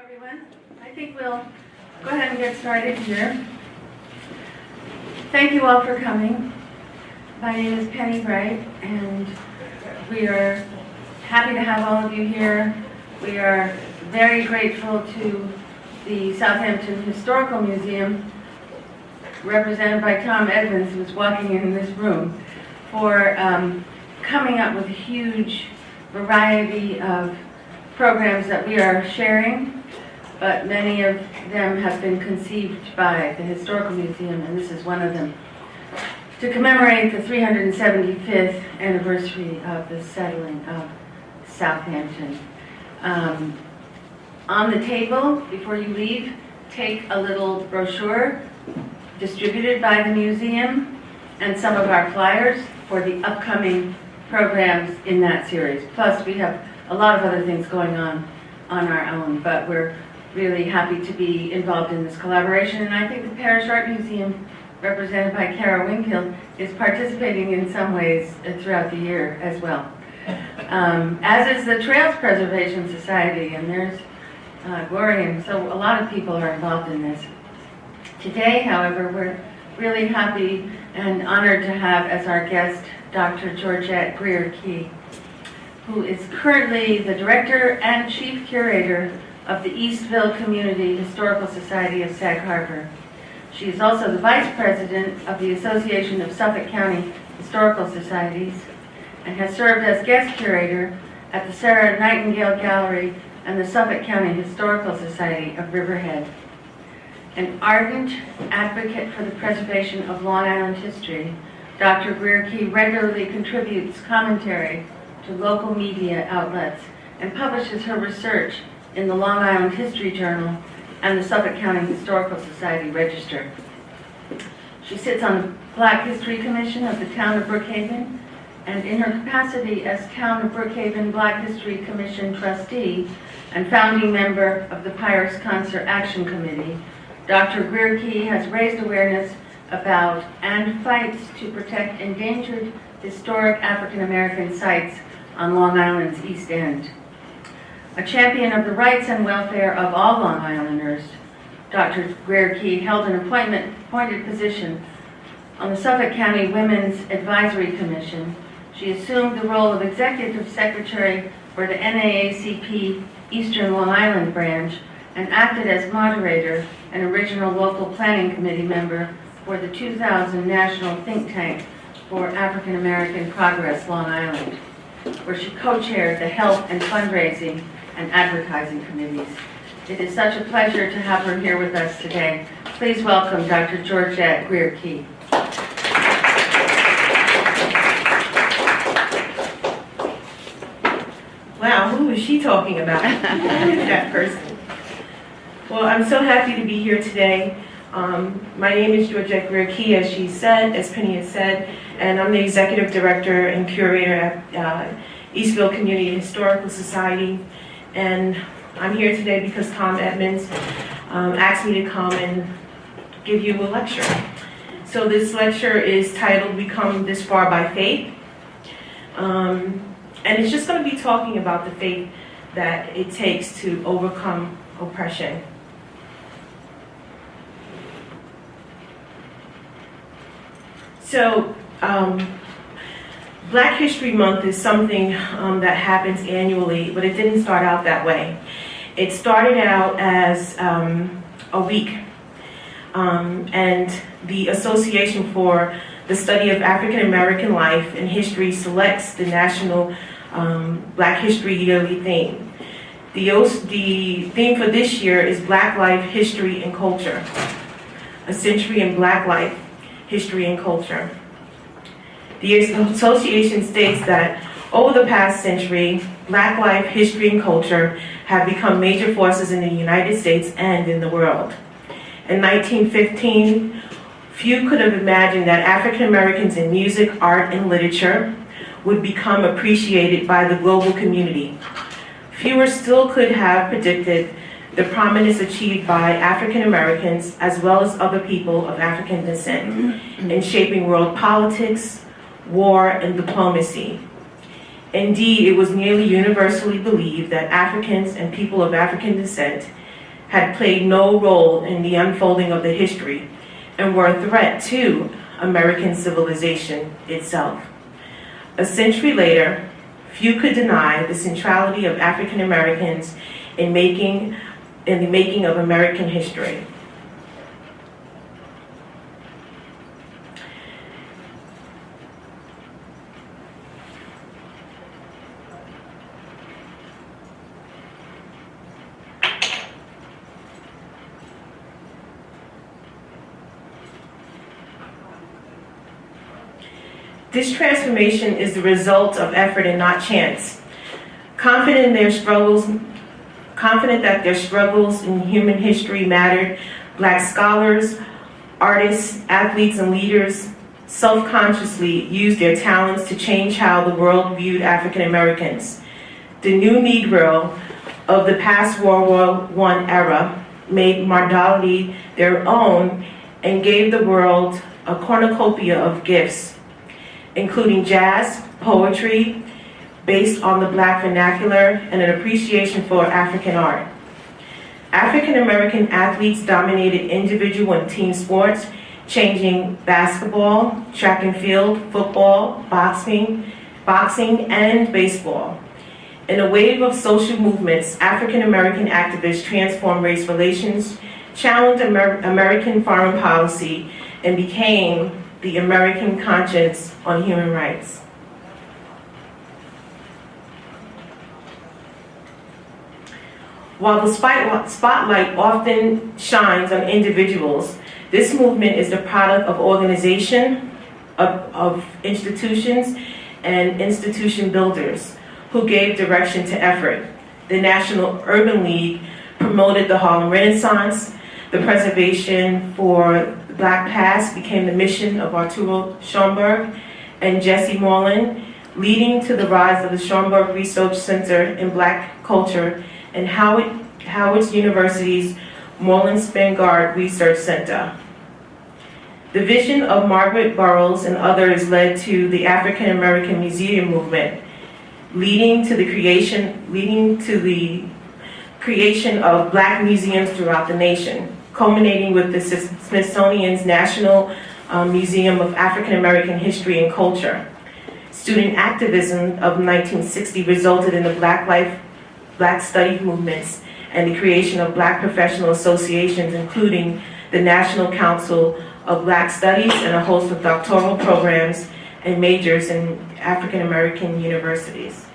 Everyone, I think we'll go ahead and get started here. Thank you all for coming. My name is Penny Wright, and we are happy to have all of you here. We are very grateful to the Southampton Historical Museum, represented by Tom Edmonds, who's walking in this room, for coming up with a huge variety of programs that we are sharing, but many of them have been conceived by the Historical Museum, and this is one of them, to commemorate the 375th anniversary of the settling of Southampton. On the table, before you leave, take a little brochure distributed by the museum and some of our flyers for the upcoming programs in that series. Plus, we have a lot of other things going on our own, but we're really happy to be involved in this collaboration. And I think the Parish Art Museum, represented by Kara Wingfield, is participating in some ways throughout the year as well. As is the Trails Preservation Society, and there's Gloria, and so a lot of people are involved in this. Today, however, we're really happy and honored to have as our guest Dr. Georgette Grier-Key, who is currently the Director and Chief Curator of the Eastville Community Historical Society of Sag Harbor. She is also the Vice President of the Association of Suffolk County Historical Societies and has served as guest curator at the Sarah Nightingale Gallery and the Suffolk County Historical Society of Riverhead. An ardent advocate for the preservation of Long Island history, Dr. Grier-Key regularly contributes commentary to local media outlets and publishes her research in the Long Island History Journal and the Suffolk County Historical Society Register. She sits on the Black History Commission of the Town of Brookhaven, and in her capacity as Town of Brookhaven Black History Commission trustee and founding member of the Pirates Concert Action Committee, Dr. Grier-Key has raised awareness about and fights to protect endangered historic African American sites on Long Island's East End. A champion of the rights and welfare of all Long Islanders, Dr. Grier-Key held an appointed position on the Suffolk County Women's Advisory Commission. She assumed the role of Executive Secretary for the NAACP Eastern Long Island branch and acted as moderator and original local planning committee member for the 2000 National Think Tank for African American Progress Long Island, where she co-chaired the Health and Fundraising and Advertising Committees. It is such a pleasure to have her here with us today. Please welcome Dr. Georgette Grier-Key. Wow, who is she talking about? That person. Well, I'm so happy to be here today. My name is Georgette Grier-Key, as she said, as Penny has said, and I'm the Executive Director and Curator at Eastville Community Historical Society. And I'm here today because Tom Edmonds asked me to come and give you a lecture. So this lecture is titled "We Come This Far by Faith." And it's just going to be talking about the faith that it takes to overcome oppression. So, Black History Month is something that happens annually, but it didn't start out that way. It started out as a week, and the Association for the Study of African American Life and History selects the National Black History Yearly theme. The theme for this year is Black Life, History, and Culture, a century in Black life, history, and culture. The association states that over the past century, Black life, history, and culture have become major forces in the United States and in the world. In 1915, few could have imagined that African Americans in music, art, and literature would become appreciated by the global community. Fewer still could have predicted the prominence achieved by African Americans as well as other people of African descent in shaping world politics, war, and diplomacy. Indeed, it was nearly universally believed that Africans and people of African descent had played no role in the unfolding of the history and were a threat to American civilization itself. A century later, few could deny the centrality of African Americans in the making of American history. This transformation is the result of effort and not chance. Confident that their struggles in human history mattered, Black scholars, artists, athletes, and leaders self-consciously used their talents to change how the world viewed African Americans. The new Negro of the past World War I era made modality their own and gave the world a cornucopia of gifts, including jazz, poetry, based on the Black vernacular, and an appreciation for African art. African American athletes dominated individual and team sports, changing basketball, track and field, football, boxing, and baseball. In a wave of social movements, African American activists transformed race relations, challenged American foreign policy, and became the American conscience on human rights. While the spotlight often shines on individuals, this movement is the product of organization, of institutions, and institution builders who gave direction to effort. The National Urban League promoted the Harlem Renaissance. The preservation for the Black past became the mission of Arturo Schomburg and Jesse Moreland, leading to the rise of the Schomburg Research Center in Black Culture and Howard University's Moreland Spangard Research Center. The vision of Margaret Burroughs and others led to the African American Museum movement, leading to the creation of Black museums throughout the nation, culminating with the Smithsonian's National Museum of African American History and Culture. Student activism of 1960 resulted in the Black Study movements and the creation of Black professional associations, including the National Council of Black Studies and a host of doctoral programs and majors in African American universities.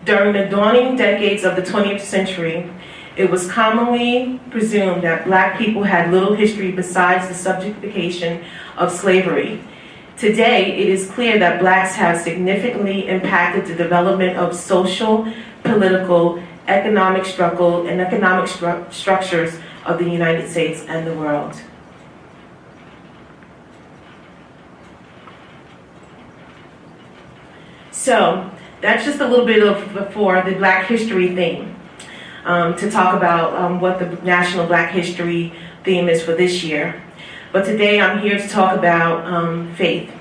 During the dawning decades of the 20th century, it was commonly presumed that Black people had little history besides the subjugation of slavery. Today, it is clear that Blacks have significantly impacted the development of social, political, economic struggle, and economic structures of the United States and the world. So, that's just a little bit for the Black History theme, to talk about what the National Black History theme is for this year. But today I'm here to talk about faith.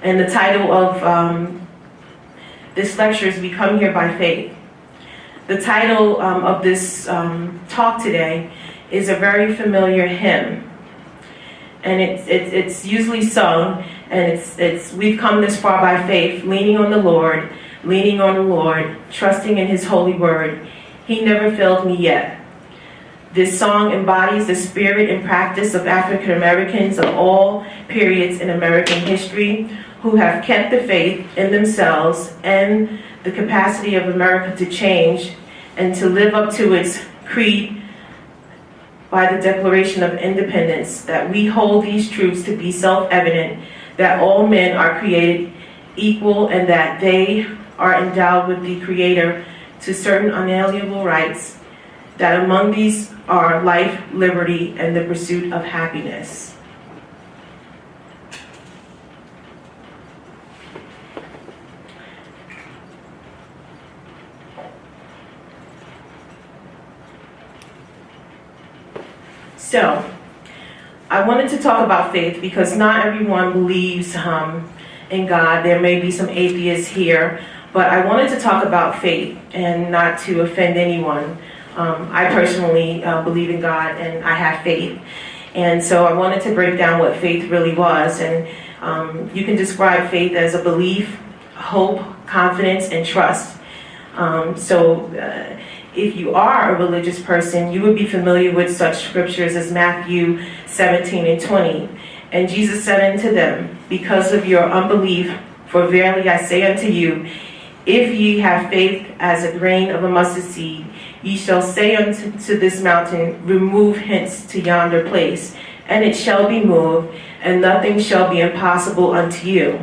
And the title of this lecture is We Come Here by Faith. The title of this talk today is a very familiar hymn. And it's usually sung, and it's we've come this far by faith, leaning on the Lord, trusting in His holy word. He never failed me yet. This song embodies the spirit and practice of African Americans of all periods in American history who have kept the faith in themselves and the capacity of America to change and to live up to its creed by the Declaration of Independence, that we hold these truths to be self-evident, that all men are created equal and that they are endowed with the Creator to certain unalienable rights, that among these are life, liberty, and the pursuit of happiness. So, I wanted to talk about faith because not everyone believes in God. There may be some atheists here, but I wanted to talk about faith and not to offend anyone. I personally believe in God and I have faith. And so I wanted to break down what faith really was. And you can describe faith as a belief, hope, confidence, and trust. If you are a religious person, you would be familiar with such scriptures as Matthew 17 and 20. And Jesus said unto them, because of your unbelief, for verily I say unto you, if ye have faith as a grain of a mustard seed, ye shall say unto this mountain, remove hence to yonder place, and it shall be moved, and nothing shall be impossible unto you.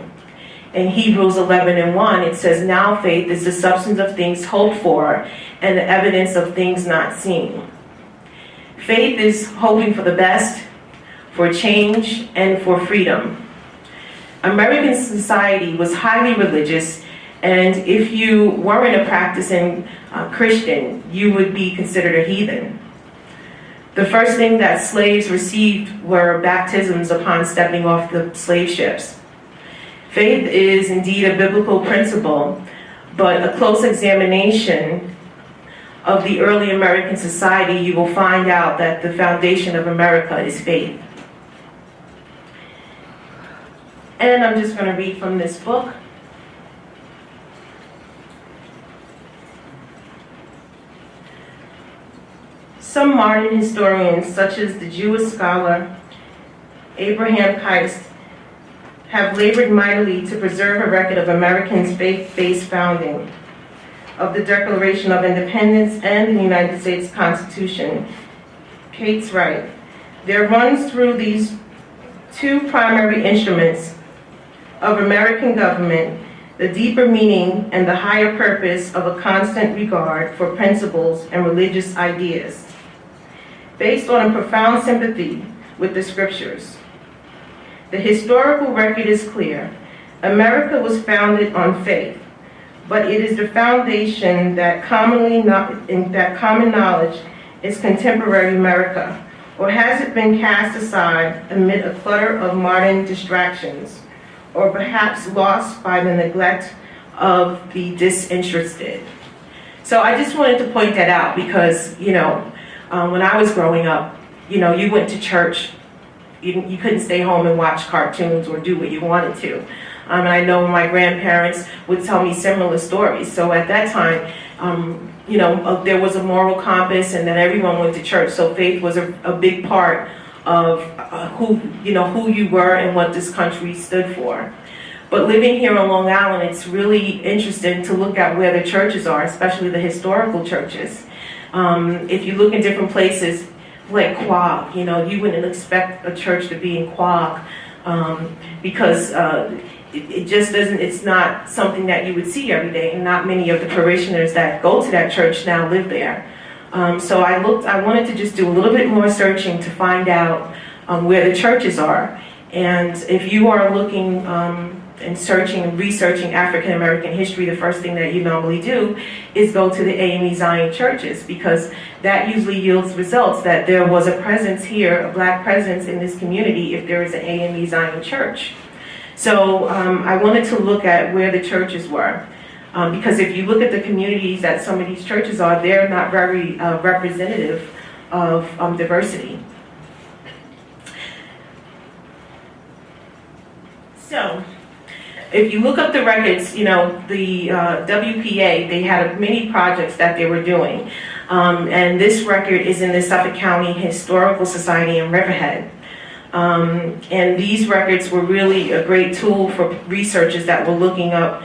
In Hebrews 11 and 1, it says, now faith is the substance of things hoped for, and the evidence of things not seen. Faith is hoping for the best, for change, and for freedom. American society was highly religious, and if you weren't a practicing Christian, you would be considered a heathen. The first thing that slaves received were baptisms upon stepping off the slave ships. Faith is indeed a biblical principle, but a close examination of the early American society, you will find out that the foundation of America is faith. And I'm just going to read from this book. Some modern historians, such as the Jewish scholar Abraham Keist, have labored mightily to preserve a record of Americans' faith-based founding, of the Declaration of Independence and the United States Constitution. Kate's right. There runs through these two primary instruments of American government the deeper meaning and the higher purpose of a constant regard for principles and religious ideas, based on a profound sympathy with the scriptures. The historical record is clear. America was founded on faith, but it is the foundation that common knowledge is contemporary America, or has it been cast aside amid a clutter of modern distractions, or perhaps lost by the neglect of the disinterested? So I just wanted to point that out because, when I was growing up, you went to church. You couldn't stay home and watch cartoons or do what you wanted to. And I know my grandparents would tell me similar stories. So at that time, there was a moral compass and that everyone went to church. So faith was a big part of who you were and what this country stood for. But living here on Long Island, it's really interesting to look at where the churches are, especially the historical churches. If you look in different places, like Quogue, you wouldn't expect a church to be in Quogue because it just doesn't, it's not something that you would see every day, and not many of the parishioners that go to that church now live there. So I wanted to just do a little bit more searching to find out where the churches are. And if you are looking and searching and researching African American history, the first thing that you normally do is go to the AME Zion churches, because that usually yields results that there was a presence here, a black presence in this community if there is an AME Zion church. So I wanted to look at where the churches were, because if you look at the communities that some of these churches are, they're not very representative of diversity. So if you look up the records, the WPA, they had many projects that they were doing. And this record is in the Suffolk County Historical Society in Riverhead. And these records were really a great tool for researchers that were looking up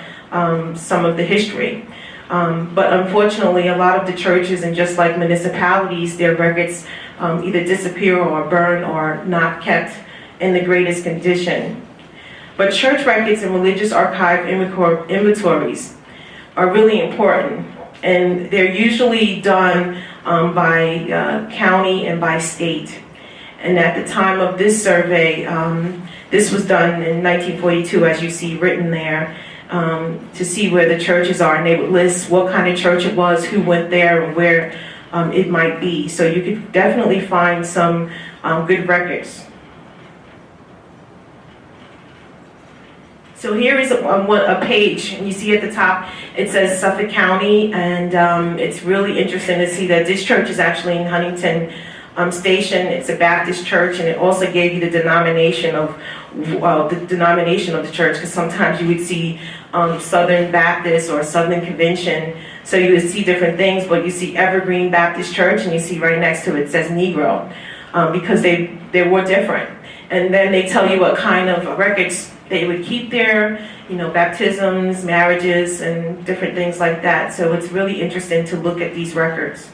some of the history. But unfortunately, a lot of the churches, and just like municipalities, their records either disappear or burn or not kept in the greatest condition. But church records and religious archive inventories are really important, and they're usually done by county and by state. And at the time of this survey, this was done in 1942, as you see written there, to see where the churches are, and they would list what kind of church it was, who went there, and where it might be. So you could definitely find some good records. So here is a page, and you see at the top, it says Suffolk County, and it's really interesting to see that this church is actually in Huntington Station. It's a Baptist church, and it also gave you the denomination of the church, because sometimes you would see Southern Baptist or Southern Convention, so you would see different things, but you see Evergreen Baptist Church, and you see right next to it says Negro, because they were different. And then they tell you what kind of records they would keep there, you know, baptisms, marriages, and different things like that. So it's really interesting to look at these records.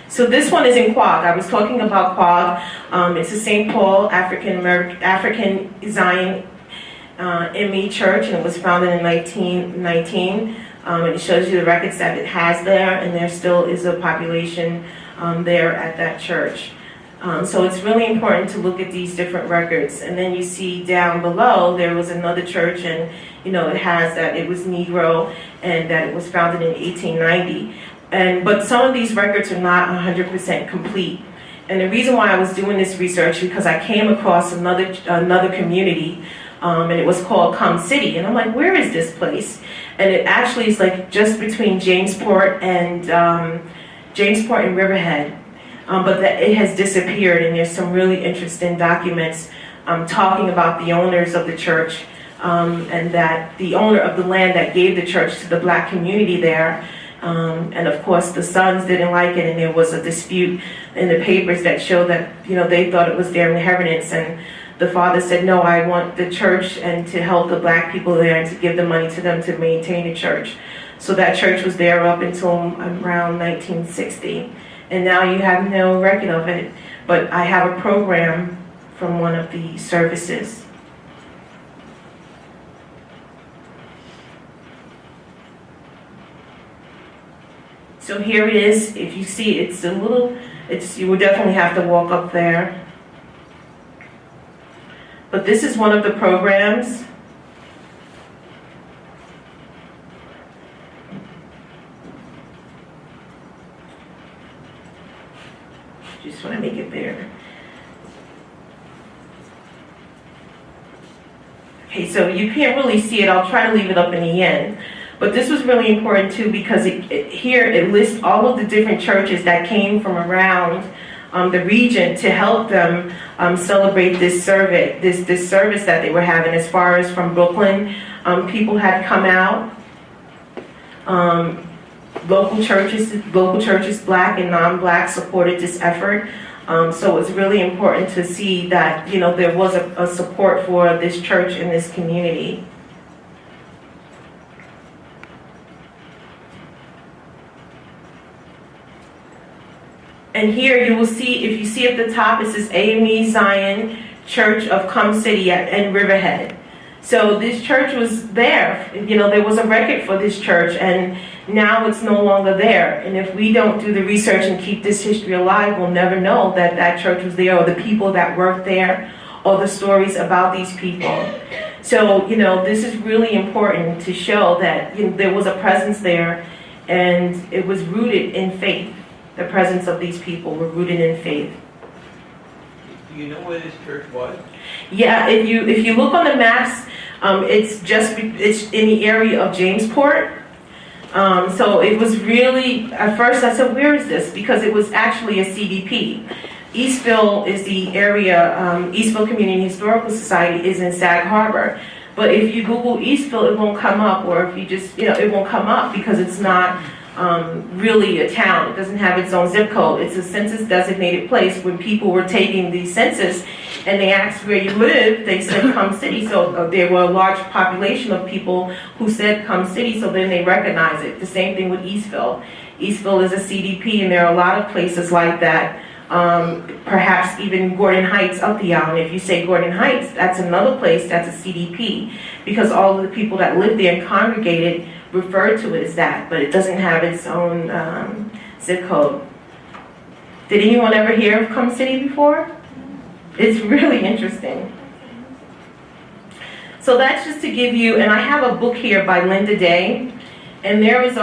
So this one is in Quogue. I was talking about Quogue. It's a St. Paul African Zion ME Church, and it was founded in 1919. And it shows you the records that it has there, and there still is a population there at that church. So it's really important to look at these different records. And then you see down below, there was another church, and you know, it has that it was Negro and that it was founded in 1890. But some of these records are not 100% complete. And the reason why I was doing this research, because I came across another community, and it was called Cum City. And I'm like, where is this place? And it actually is like just between Jamesport and Riverhead. But that it has disappeared, and there's some really interesting documents talking about the owners of the church, and that the owner of the land that gave the church to the black community there. And of course the sons didn't like it, and there was a dispute in the papers that showed that, you know, they thought it was their inheritance, and the father said, no, I want the church and to help the black people there and to give the money to them to maintain the church. So that church was there up until around 1960, and now you have no record of it, but I have a program from one of the services. So here it is. If you see, you would definitely have to walk up there. But this is one of the programs. Just want to make it bigger. Okay, so you can't really see it. I'll try to leave it up in the end. But this was really important too, because here it lists all of the different churches that came from around the region to help them celebrate this service that they were having. As far as from Brooklyn, people had come out. Local churches, black and non-black, supported this effort. So it's really important to see that, you know, there was a support for this church in this community. And here you will see, if you see at the top, it says AME Zion Church of Cum City in Riverhead. So this church was there. You know, there was a record for this church, and now it's no longer there. And if we don't do the research and keep this history alive, we'll never know that that church was there, or the people that worked there, or the stories about these people. So, you know, this is really important to show that, you know, there was a presence there, and it was rooted in faith. The presence of these people were rooted in faith. Do you know where this church was? Yeah, if you look on the maps, it's in the area of Jamesport. So it was really, at first I said, where is this? Because it was actually a CDP. Eastville is the area, Eastville Community Historical Society is in Sag Harbor. But if you Google Eastville, it won't come up, or if you just, you know, it won't come up because it's not really a town. It doesn't have its own zip code. It's a census designated place. When people were taking the census and they asked where you live, they said Cum City. So there were a large population of people who said Cum City, so then they recognize it. The same thing with Eastville. Eastville is a CDP, and there are a lot of places like that. Perhaps even Gordon Heights up the island. If you say Gordon Heights, that's another place that's a CDP, because all of the people that lived there and congregated referred to it as that, but it doesn't have its own zip code. Did anyone ever hear of Cum City before? It's really interesting. So that's just to give you, and I have a book here by Linda Day, And there is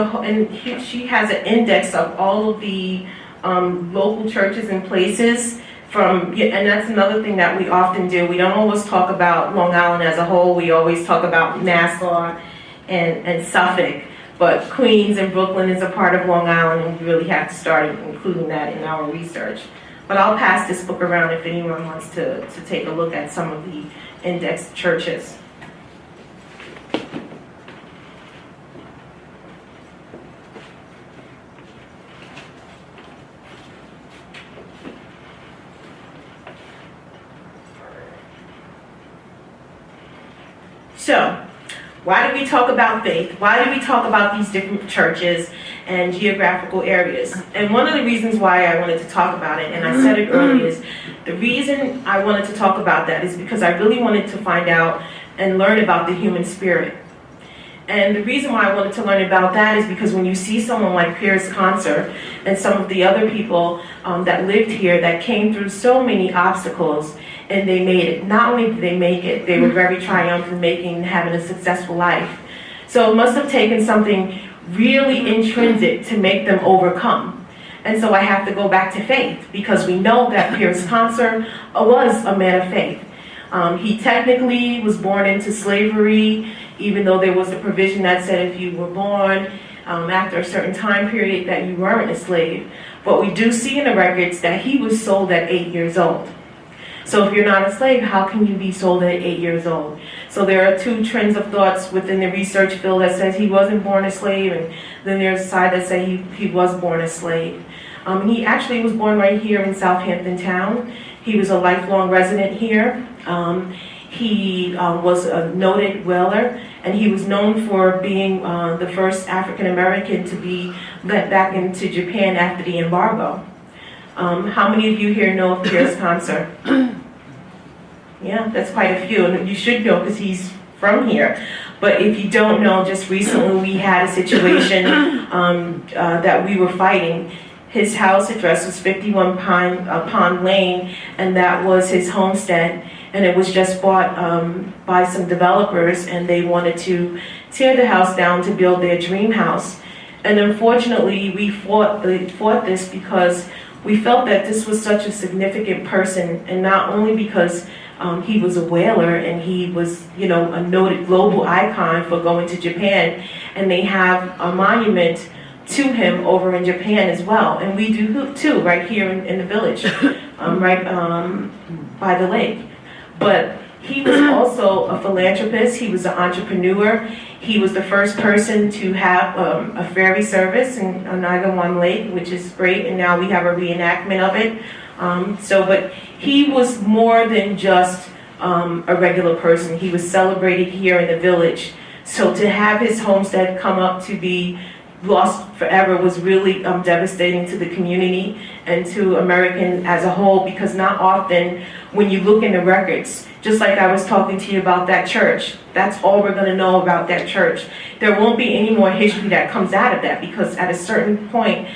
she has an index of all of the local churches and places and that's another thing that we often do. We don't always talk about Long Island as a whole. We always talk about Nassau and Suffolk. But Queens and Brooklyn is a part of Long Island, and we really have to start including that in our research. But I'll pass this book around if anyone wants to take a look at some of the indexed churches. So, why do we talk about faith? Why do we talk about these different churches and geographical areas? And one of the reasons why I wanted to talk about it, and I said it earlier, is the reason I wanted to talk about that is because I really wanted to find out and learn about the human spirit. And the reason why I wanted to learn about that is because when you see someone like Piers Concert and some of the other people that lived here that came through so many obstacles, and they made it. Not only did they make it, they were very triumphant in having a successful life. So it must have taken something really intrinsic to make them overcome. And so I have to go back to faith, because we know that Piers Concert was a man of faith. He technically was born into slavery, even though there was a provision that said if you were born after a certain time period that you weren't a slave. But we do see in the records that he was sold at 8 years old. So if you're not a slave, how can you be sold at 8 years old? So there are two trends of thoughts within the research field that says he wasn't born a slave, and then there's a side that say he was born a slave. He actually was born right here in Southampton town. He was a lifelong resident here. He was a noted whaler, and he was known for being the first African American to be let back into Japan after the embargo. How many of you here know of Piers Concert? Yeah, that's quite a few, and you should know because he's from here. But if you don't know, just recently we had a situation that we were fighting. His house address was 51 Pond Lane, and that was his homestead. And it was just bought by some developers, and they wanted to tear the house down to build their dream house. And unfortunately, we fought this because we felt that this was such a significant person, and not only because he was a whaler and he was, a noted global icon for going to Japan, and they have a monument to him over in Japan as well, and we do too, right here in the village, right by the lake. But he was also a philanthropist. He was an entrepreneur. He was the first person to have a ferry service in Onagawan Lake, which is great, and now we have a reenactment of it. But he was more than just a regular person. He was celebrated here in the village. So to have his homestead come up to be lost forever was really devastating to the community and to American as a whole, because not often when you look in the records, just like I was talking to you about that church, that's all we're going to know about that church. There won't be any more history that comes out of that, because at a certain point,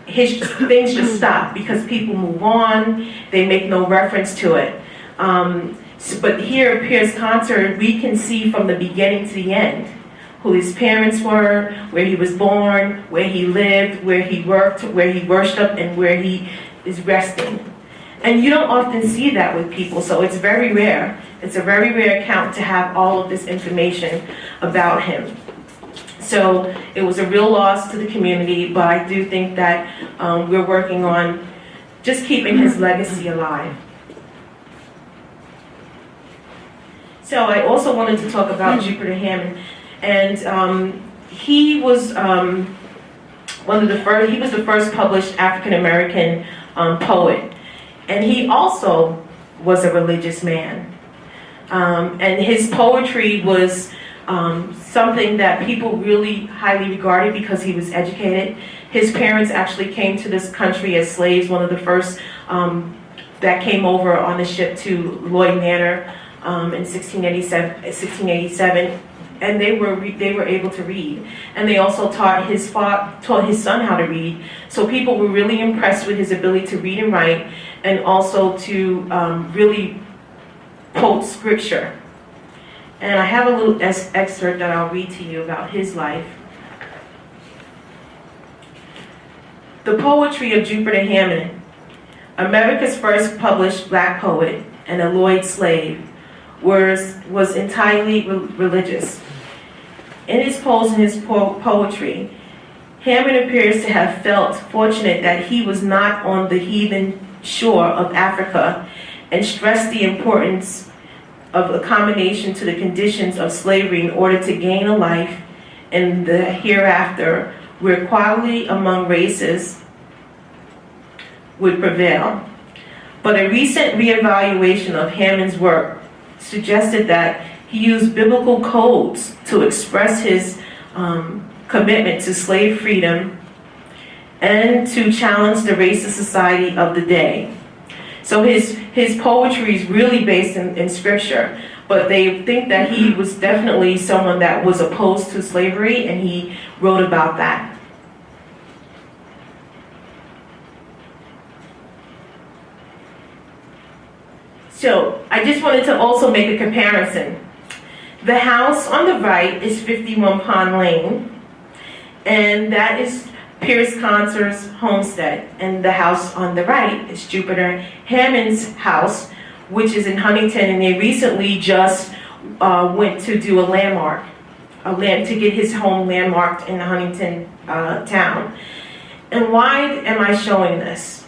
things just stop because people move on, they make no reference to it. But here at Piers Concert, we can see from the beginning to the end who his parents were, where he was born, where he lived, where he worked, where he worshiped, and where he is resting. And you don't often see that with people, so it's very rare. It's a very rare account to have all of this information about him. So it was a real loss to the community, but I do think that we're working on just keeping his legacy alive. So I also wanted to talk about Jupiter Hammond. And he was he was the first published African-American poet. And he also was a religious man. And his poetry was something that people really highly regarded because he was educated. His parents actually came to this country as slaves, one of the first that came over on a ship to Lloyd Manor in 1687. And they were able to read, and they also taught his son how to read. So people were really impressed with his ability to read and write, and also to really quote scripture. And I have a little excerpt that I'll read to you about his life. The poetry of Jupiter Hammond, America's first published black poet and a Lloyd slave, was entirely religious. In his prose and his poetry, Hammond appears to have felt fortunate that he was not on the heathen shore of Africa, and stressed the importance of accommodation to the conditions of slavery in order to gain a life in the hereafter where equality among races would prevail. But a recent reevaluation of Hammond's work suggested that he used biblical codes to express his commitment to slave freedom and to challenge the racist society of the day. So his poetry is really based in scripture, but they think that he was definitely someone that was opposed to slavery, and he wrote about that. So I just wanted to also make a comparison. The house on the right is 51 Pond Lane, and that is Pierce Consor's homestead. And the house on the right is Jupiter Hammond's house, which is in Huntington, and they recently just went to do a landmark, to get his home landmarked in the Huntington town. And why am I showing this?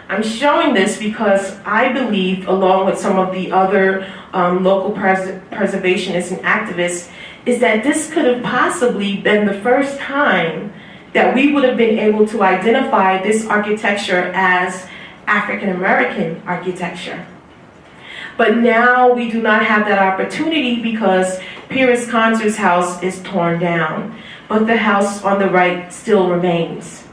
I'm showing this because I believe, along with some of the other local preservationists and activists, is that this could have possibly been the first time that we would have been able to identify this architecture as African American architecture. But now we do not have that opportunity because Pierce Consor's house is torn down, but the house on the right still remains.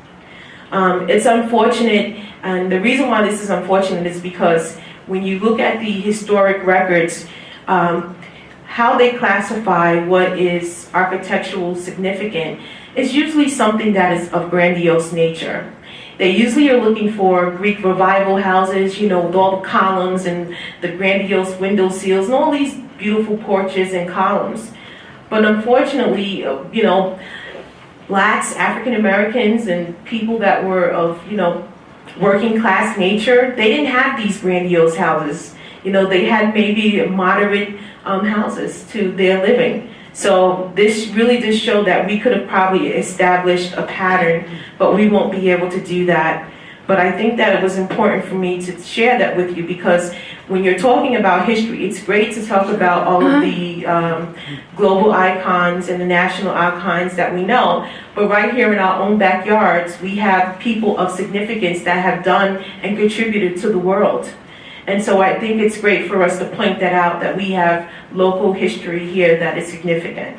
It's unfortunate, and the reason why this is unfortunate is because when you look at the historic records, how they classify what is architectural significant is usually something that is of grandiose nature. They usually are looking for Greek revival houses, with all the columns and the grandiose window seals and all these beautiful porches and columns. But unfortunately, blacks, African Americans, and people that were of, working class nature, they didn't have these grandiose houses. They had maybe moderate houses to their living. So this really does show that we could have probably established a pattern, but we won't be able to do that. But I think that it was important for me to share that with you, because when you're talking about history, it's great to talk about all of the global icons and the national icons that we know, but right here in our own backyards, we have people of significance that have done and contributed to the world. And so I think it's great for us to point that out, that we have local history here that is significant.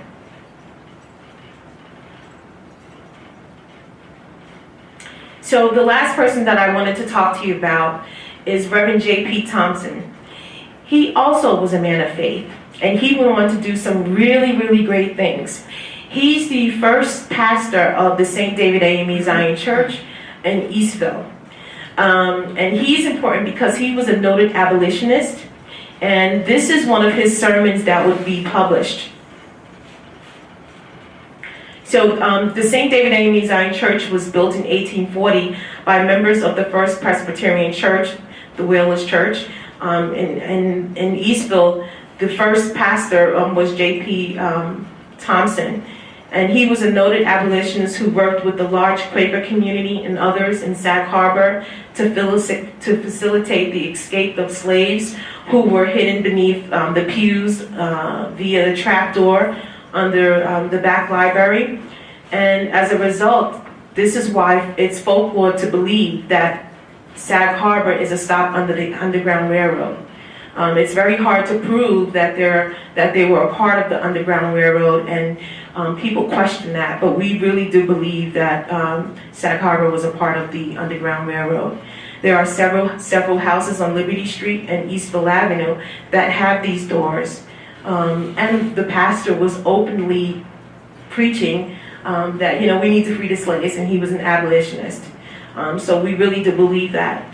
So the last person that I wanted to talk to you about is Reverend J.P. Thompson. He also was a man of faith, and he went on to do some really, really great things. He's the first pastor of the St. David AME Zion Church in Eastville. And he's important because he was a noted abolitionist, and this is one of his sermons that would be published. So the St. David AME Zion Church was built in 1840 by members of the First Presbyterian Church, the Whalers Church. In Eastville, the first pastor was J.P. Thompson. And he was a noted abolitionist who worked with the large Quaker community and others in Sag Harbor to facilitate the escape of slaves who were hidden beneath the pews via the trapdoor under the back library. And as a result, this is why it's folklore to believe that Sag Harbor is a stop under the Underground Railroad. It's very hard to prove that they were a part of the Underground Railroad, and people question that, but we really do believe that Sag Harbor was a part of the Underground Railroad. There are several houses on Liberty Street and Eastville Avenue that have these doors, and the pastor was openly preaching that we need to free the slaves, and he was an abolitionist. So we really do believe that.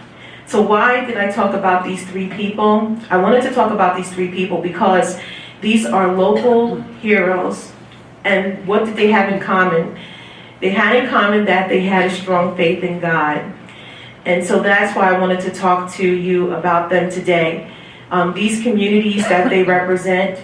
So why did I talk about these three people? I wanted to talk about these three people because these are local heroes. And what did they have in common? They had in common that they had a strong faith in God. And so that's why I wanted to talk to you about them today. These communities that they represent,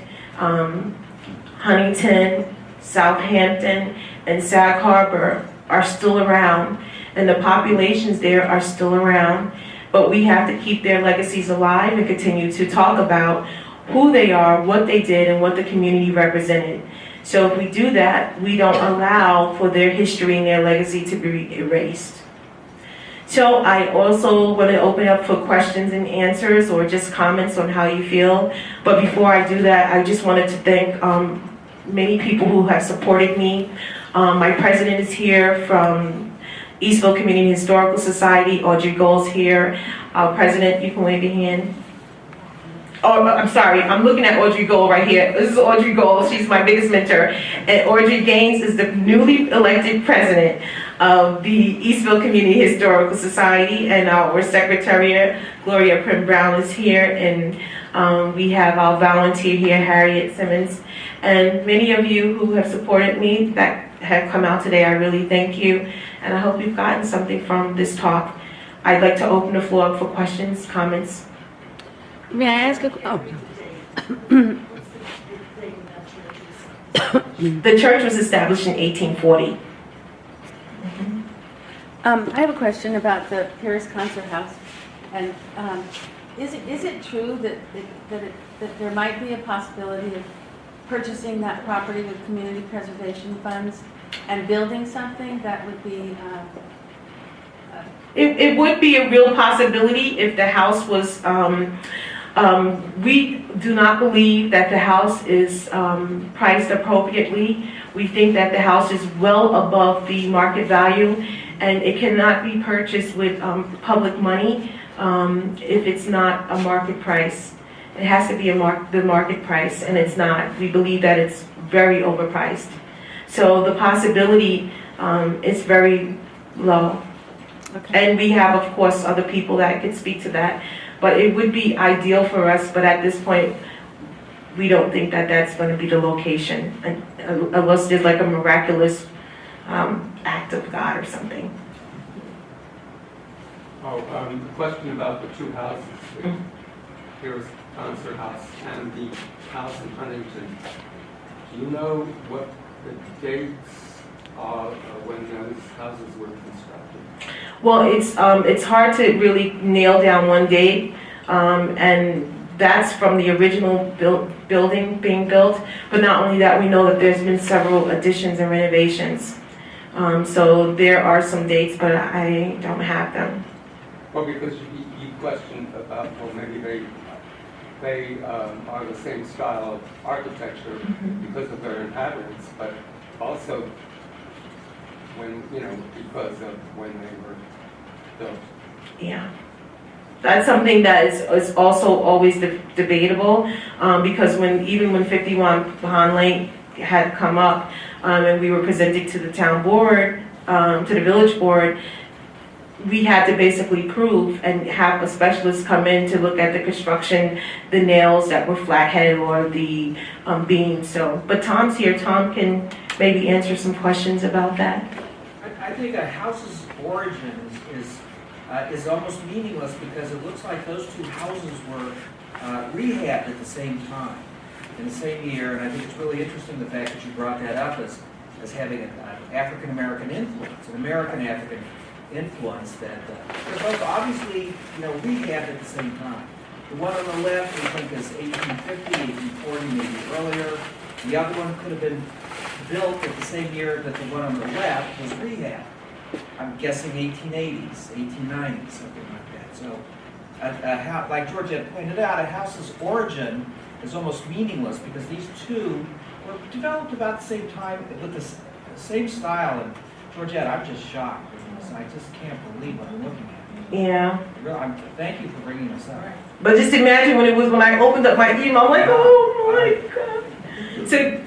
Huntington, Southampton, and Sag Harbor, are still around, and the populations there are still around, but we have to keep their legacies alive and continue to talk about who they are, what they did, and what the community represented. So if we do that, we don't allow for their history and their legacy to be erased. So I also want to open up for questions and answers or just comments on how you feel. But before I do that, I just wanted to thank many people who have supported me. My president is here from Eastville Community Historical Society. Audrey Gold's here. Our president, you can wave your hand. Oh, I'm sorry, I'm looking at Audrey Gold right here. This is Audrey Gold, she's my biggest mentor. And Audrey Gaines is the newly elected president of the Eastville Community Historical Society, and our secretary, Gloria Prim Brown, is here, and we have our volunteer here, Harriet Simmons. And many of you who have supported me that have come out today, I really thank you, and I hope you've gotten something from this talk. I'd like to open the floor up for questions, comments. May I ask a The church was established in 1840. I have a question about the Pierce Concert House, and is it true that there might be a possibility of purchasing that property with community preservation funds and building something that would be? It would be a real possibility if the house was. We do not believe that the house is priced appropriately. We think that the house is well above the market value, and it cannot be purchased with public money if it's not a market price. It has to be the market price, and it's not. We believe that it's very overpriced. So the possibility is very low. Okay. And we have, of course, other people that could speak to that. But it would be ideal for us, but at this point, we don't think that that's going to be the location, unless there's like a miraculous act of God or something. The question about the two houses, Pierce Concert House and the house in Huntington. Do you know what the dates are when those houses were constructed? Well, it's hard to really nail down one date, and that's from the original building being built. But not only that, we know that there's been several additions and renovations. So there are some dates, but I don't have them. Well, because you questioned about, well, maybe they are the same style of architecture because of their inhabitants, but also because of when they were built. Yeah. That's something that is also always debatable, because even when 51 Pond Lane had come up, and we were presented to the town board, to the village board, we had to basically prove and have a specialist come in to look at the construction, the nails that were flat-headed or the beams. So, but Tom's here. Tom can maybe answer some questions about that. I think a house's origin is almost meaningless because it looks like those two houses were rehabbed at the same time, in the same year, and I think it's really interesting the fact that you brought that up as having an African-American influence, an American-African influence that they're both obviously, rehabbed at the same time. The one on the left we think is 1850, 1840, maybe earlier. The other one could have been built at the same year that the one on the left was rehabbed. I'm guessing 1880s, 1890s, something like that. So, like Georgette pointed out, a house's origin is almost meaningless because these two were developed about the same time with the same style. And Georgette, I'm just shocked. I just can't believe what I'm looking at. Yeah. Thank you for bringing this up. But just imagine when I opened up my email, I'm like, oh my God. So,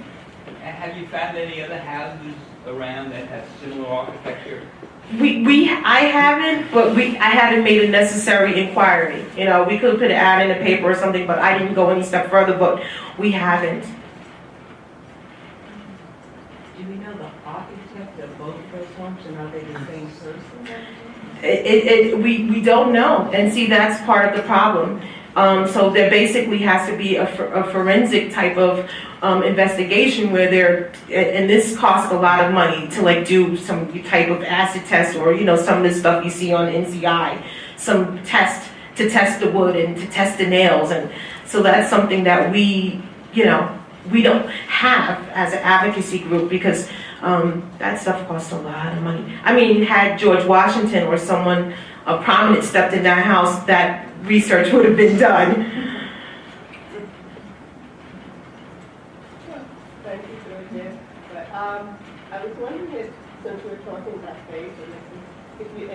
have you found any other houses around that have similar architecture? I haven't, but I haven't made a necessary inquiry. We could put an ad in the paper or something, but I didn't go any step further, but we haven't. Do we know the architect of both those function? Are they the same person? We don't know, and see, that's part of the problem. So there basically has to be a forensic type of investigation where and this costs a lot of money to like do some type of acid test, or some of the stuff you see on NCI, some test to test the wood and to test the nails, and so that's something that we don't have as an advocacy group, because that stuff costs a lot of money. I mean, had George Washington or someone prominent stepped in that house, that research would have been done. Thank you, Georgette. But I was wondering if, since we're talking about faith, if you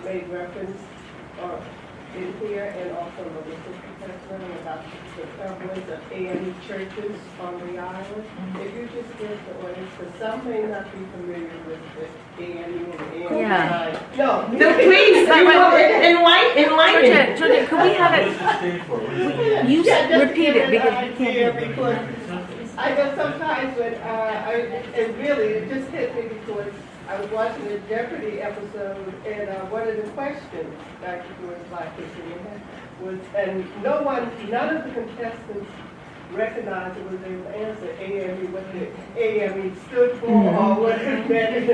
made reference in here, and also Melissa's testimony about the prevalence of AME churches on the island. If you just give the audience, because some may not be familiar with the AME or the AME. Yeah. No, Please, enlighten. Georgette, could we have it? You repeat it because we can't hear it. I know sometimes when and really it just hit me because I was watching a Jeopardy episode, and one of the questions Dr. George was, and none of the contestants recognized it was able to answer AME, what the AME stood for, or what it meant.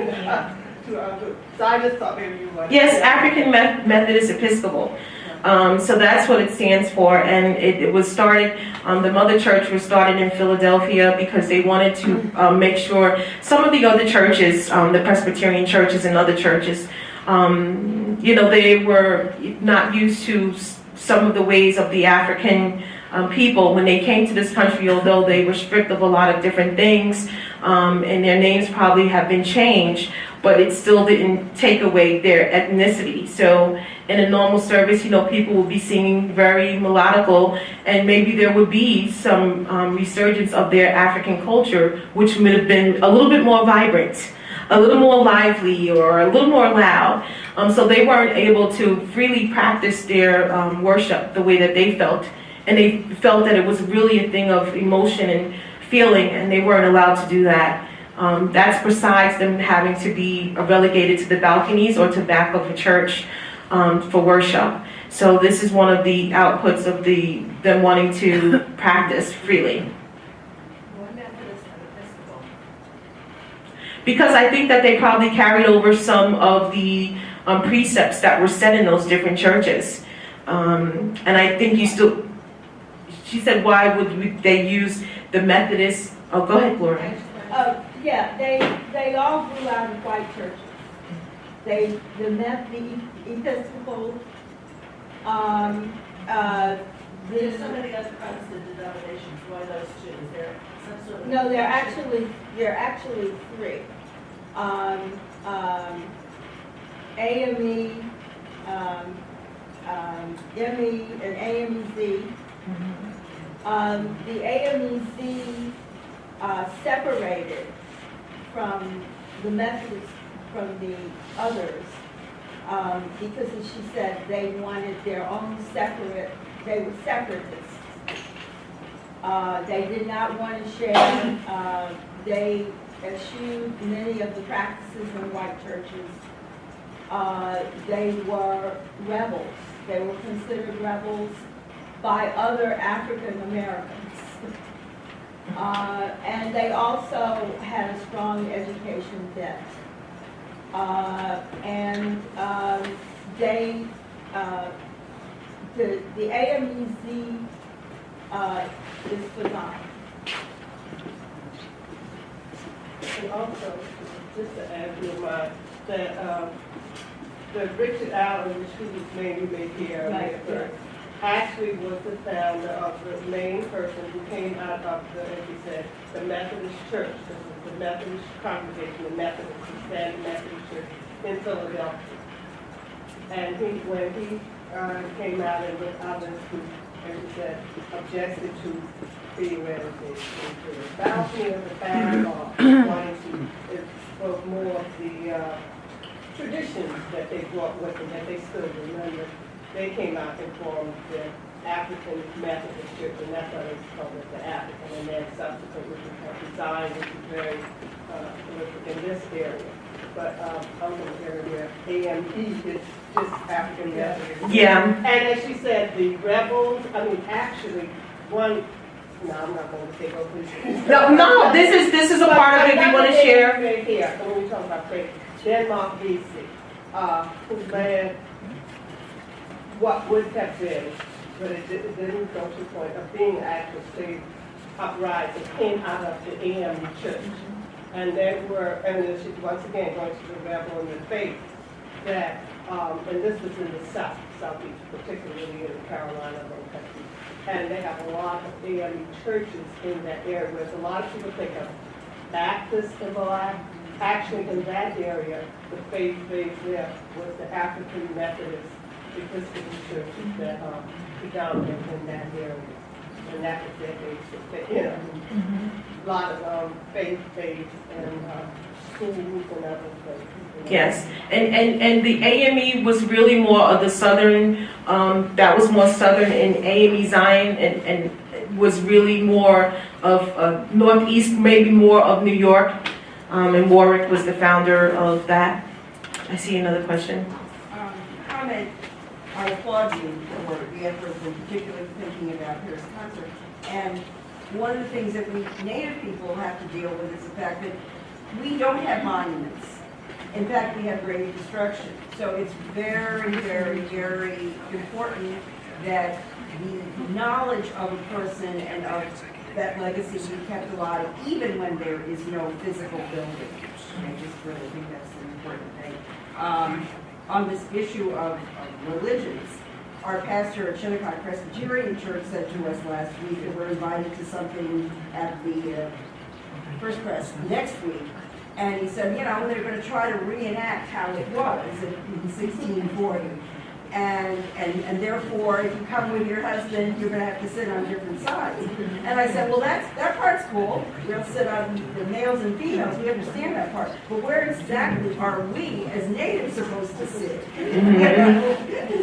So I just thought maybe you wanted. Yes, African Methodist Episcopal. So that's what it stands for, and it was started, the mother church was started in Philadelphia because they wanted to make sure some of the other churches, the Presbyterian churches and other churches, they were not used to some of the ways of the African people when they came to this country, although they were stripped of a lot of different things, and their names probably have been changed, but it still didn't take away their ethnicity. So in a normal service, people will be singing very melodical, and maybe there would be some resurgence of their African culture, which would have been a little bit more vibrant, a little more lively, or a little more loud. So they weren't able to freely practice their worship the way that they felt. And they felt that it was really a thing of emotion and feeling, and they weren't allowed to do that. That's besides them having to be relegated to the balconies or to back of a church for worship. So this is one of the outputs of them wanting to practice freely. Because I think that they probably carried over some of the precepts that were set in those different churches. And I think she said, why would they use the Methodist? Oh, go ahead, Gloria. Yeah, they all grew out of white churches. The Episcopal, There's so many other Protestant denominations. Why those two? Is there some sort of... No, there are actually three. AME, ME, and AMEZ. The AMEZ separated from the Methodists, from the others, because as she said, they wanted their own separate, they were separatists. They did not want to share, they eschewed many of the practices in white churches. They were rebels. They were considered rebels by other African Americans. And they also had a strong education debt. The AMEZ is phenomenal. And also, just to add to your mind, that the Richard Allen, which he was mainly made here, actually was the founder of the main person who came out of the, as you said, the Methodist Church. This is the Methodist congregation, the Methodist, the Standard Methodist Church in Philadelphia. And when he came out and with others who, as you said, objected to being relegated into the balcony of the back, or wanting to expose more of the traditions that they brought with them, that they still remember. They came out and formed the African Methodist Church, and that's why they called it the African, and then subsequently became designed, which is very prolific in this area. but I'm from the area. AME is just African Methodist. Yeah. And as she said, the rebels, actually, one, no, I'm not going to take over this. No, this is a part of it we want to share. Here, when we talk about faith, Denmark, BC, who led what would have been, but it didn't go to the point of being actual slave uprising, came out of the AME church. And they were, and then she, once again, going to the rebel in the faith, that, and this was in the Southeast, particularly in the Carolina country. And they have a lot of AME churches in that area, where a lot of people think of Baptist and Black. Actually, in that area, the faith base there was the African Methodist Episcopal churches that predominant in that area. And that was their base, a lot of faith-based and schools and other places. Yes, and the AME was really more of the southern, that was more southern, and AME Zion and was really more of northeast, maybe more of New York, and Warwick was the founder of that. I see another question. Comment, I applaud you for the efforts, in particular thinking about Paris concert. And one of the things that we Native people have to deal with is the fact that we don't have monuments. In fact, we have grave destruction. So it's very, very, very important that the knowledge of a person and of that legacy be kept alive, even when there is no physical building. I just really think that's an important thing. On this issue of religions, our pastor at Shinnecock Presbyterian Church said to us last week that we're invited to something at the First Press next week. And he said, they're going to try to reenact how it was in 1640. And therefore, if you come with your husband, you're going to have to sit on different sides. And I said, well, that part's cool. We'll sit on the males and females. We understand that part. But where exactly are we as natives supposed to sit?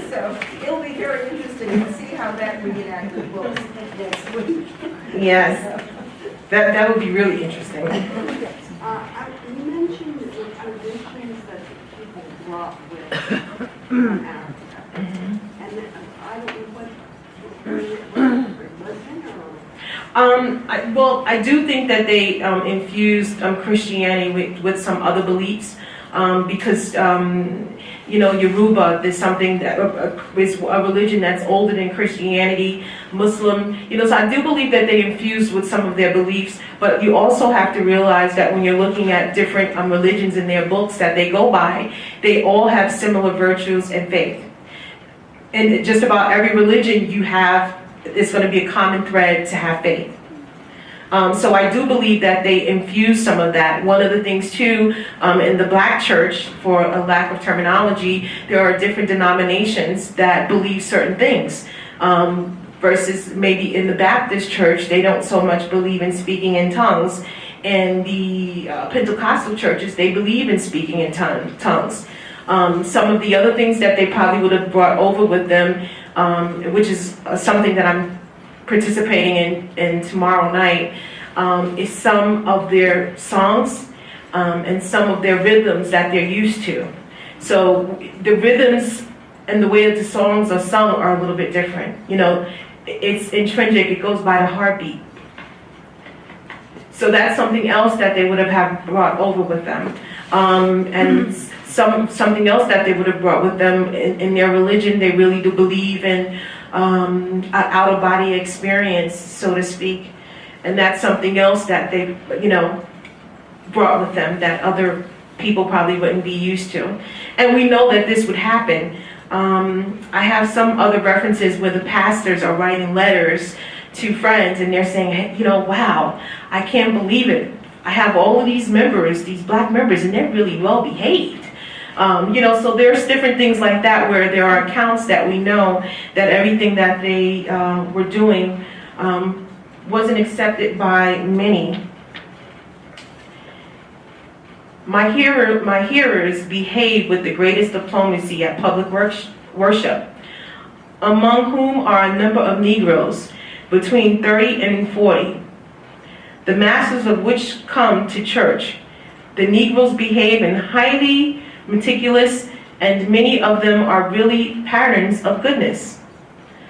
So it'll be very interesting to see how that reenactment looks next week. Yes, that would be really interesting. You mentioned the traditions that the people brought with from Africa. And I don't know what religion or... Well, I do think that they infused Christianity with some other beliefs because, Yoruba is something that is a religion that's older than Christianity, Muslim, so I do believe that they infused with some of their beliefs, but you also have to realize that when you're looking at different religions in their books that they go by, they all have similar virtues and faith. And just about every religion it's going to be a common thread to have faith. So I do believe that they infuse some of that. One of the things too, in the Black church, for a lack of terminology, there are different denominations that believe certain things. Versus maybe in the Baptist church, they don't so much believe in speaking in tongues. And the Pentecostal churches, they believe in speaking in tongues. Some of the other things that they probably would have brought over with them, which is something that I'm participating in tomorrow night, is some of their songs and some of their rhythms that they're used to. So the rhythms and the way that the songs are sung are a little bit different. It's intrinsic, it goes by the heartbeat. So that's something else that they would have brought over with them. And something else that they would have brought with them in their religion, they really do believe in an out-of-body experience, so to speak. And that's something else that they, brought with them that other people probably wouldn't be used to. And we know that this would happen. I have some other references where the pastors are writing letters to friends and they're saying, hey, wow, I can't believe it. I have all of these members, these Black members, and they're really well behaved. So there's different things like that where there are accounts that we know that everything that they were doing wasn't accepted by many. My hearers behave with the greatest diplomacy at public worship, among whom are a number of Negroes between 30 and 40, the masses of which come to church The Negroes behave in highly meticulous, and many of them are really patterns of goodness.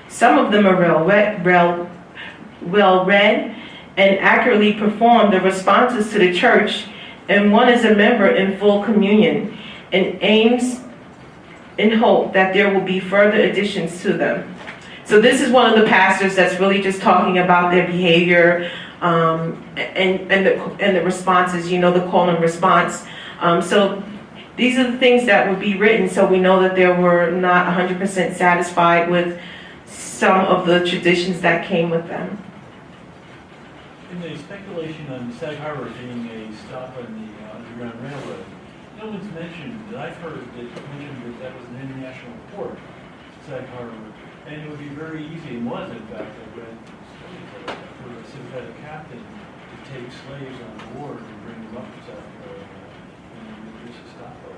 Some of them are well read and accurately perform the responses to the church, and one is a member in full communion and aims and hope that there will be further additions to them. So this is one of the pastors that's really just talking about their behavior and the responses, you know, the call and response. So these are the things that would be written, so we know that they were not 100% satisfied with some of the traditions that came with them. In the speculation on Sag Harbor being a stop on the Underground Railroad, no one's mentioned that I've heard that that was an international port, Sag Harbor, and it would be very easy, and was in fact, I read stories of it, for a sympathetic captain to take slaves on board and bring them up to South Carolina and just a stopover.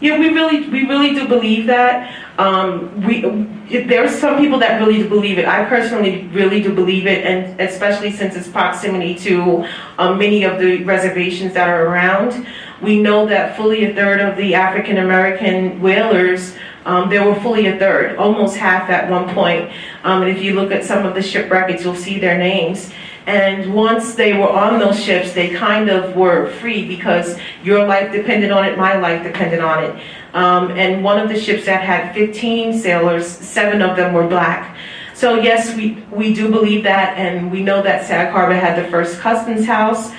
Yeah, we really do believe that. There are some people that really do believe it. I personally really do believe it, and especially since its proximity to many of the reservations that are around. We know that fully a third of the African American whalers, there were fully a third, almost half at one point. And if you look at some of the ship records, you'll see their names. And once they were on those ships, they kind of were free because your life depended on it, my life depended on it. And one of the ships that had 15 sailors, 7 of them were black. So yes, we do believe that, and we know that Sag Harbor had the first customs house.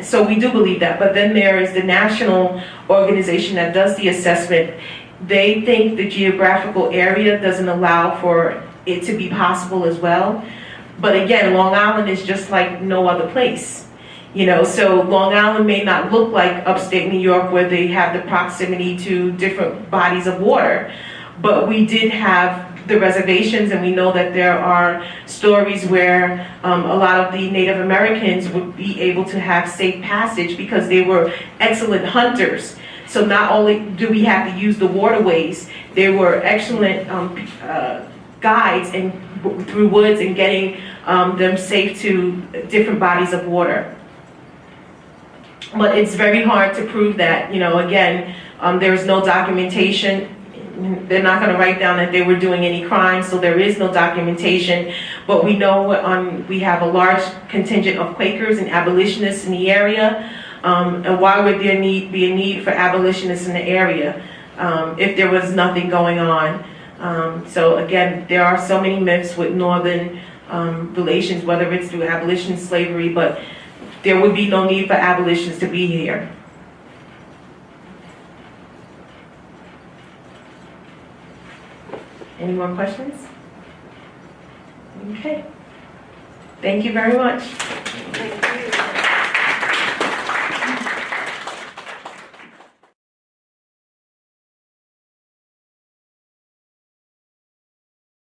So we do believe that. But then there is the national organization that does the assessment. They think the geographical area doesn't allow for it to be possible as well. But again, Long Island is just like no other place. You know, so Long Island may not look like upstate New York where they have the proximity to different bodies of water. But we did have the reservations, and we know that there are stories where a lot of the Native Americans would be able to have safe passage because they were excellent hunters. So not only do we have to use the waterways, they were excellent guides and through woods and getting them safe to different bodies of water. But it's very hard to prove that. You know, again, there's no documentation. They're not going to write down that they were doing any crimes, so there is no documentation. But we know we have a large contingent of Quakers and abolitionists in the area. And why would there be a need for abolitionists in the area if there was nothing going on? So again, there are so many myths with northern relations, whether it's through abolition, slavery, but there would be no need for abolitionists to be here. Any more questions? Okay. Thank you very much. Thank you.